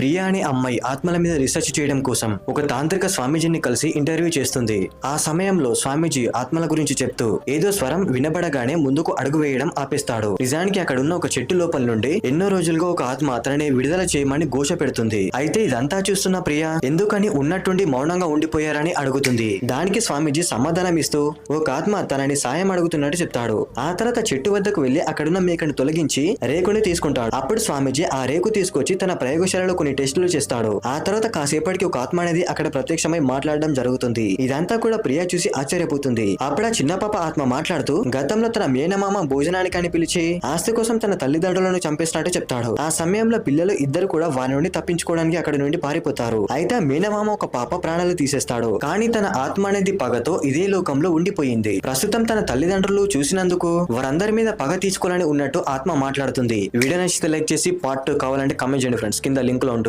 ప్రియా అనే అమ్మాయి ఆత్మల మీద రీసెర్చ్ చేయడం కోసం ఒక తాంత్రిక స్వామీజీని కలిసి ఇంటర్వ్యూ చేస్తుంది. ఆ సమయంలో స్వామీజీ ఆత్మల గురించి చెప్తూ ఏదో స్వరం వినబడగానే ముందుకు అడుగు వేయడం ఆపేస్తాడు. నిజానికి అక్కడున్న ఒక చెట్టు లోపల నుండి ఎన్నో రోజులుగా ఒక ఆత్మ తనని విడుదల చేయమని ఘోష పెడుతుంది. అయితే ఇదంతా చూస్తున్న ప్రియా ఎందుకని ఉన్నట్టుండి మౌనంగా ఉండిపోయారని అడుగుతుంది. దానికి స్వామీజీ సమాధానం ఇస్తూ ఒక ఆత్మ తనని సాయం అడుగుతున్నట్టు చెప్తాడు. ఆ తర్వాత చెట్టు వద్దకు వెళ్లి అక్కడున్న మేకను తొలగించి రేకుని తీసుకుంటాడు. అప్పుడు స్వామీజీ ఆ రేకు తీసుకొచ్చి తన ప్రయోగశాలలో కొన్ని టెస్టులు చేస్తాడు. ఆ తర్వాత కాసేపటికి ఒక ఆత్మ అనేది అక్కడ ప్రత్యక్షమై మాట్లాడడం జరుగుతుంది. ఇదంతా కూడా ప్రియా చూసి ఆశ్చర్యపోతుంది. అప్పుడు ఆ చిన్న పాప ఆత్మ మాట్లాడుతూ గతంలో తన మేనమామ భోజనానికి అని పిలిచి ఆస్తి కోసం తన తల్లిదండ్రులను చంపేసినట్టు చెప్తాడు. ఆ సమయంలో పిల్లలు ఇద్దరు కూడా వారి నుండి తప్పించుకోవడానికి అక్కడి నుండి పారిపోతారు. అయితే ఆ మేనమామ ఒక పాప ప్రాణాలు తీసేస్తాడు. కానీ తన ఆత్మ అనేది పగతో ఇదే లోకంలో ఉండిపోయింది. ప్రస్తుతం తన తల్లిదండ్రులు చూసినందుకు వారందరి మీద పగ తీసుకోవాలని ఉన్నట్టు ఆత్మ మాట్లాడుతుంది. వీడియో నచ్చితే లైక్ చేసి పార్ట్ 2 కావాలంటే కామెంట్ చేయండి ఫ్రెండ్స్, కింద లింక్ లో ఉంటుంది.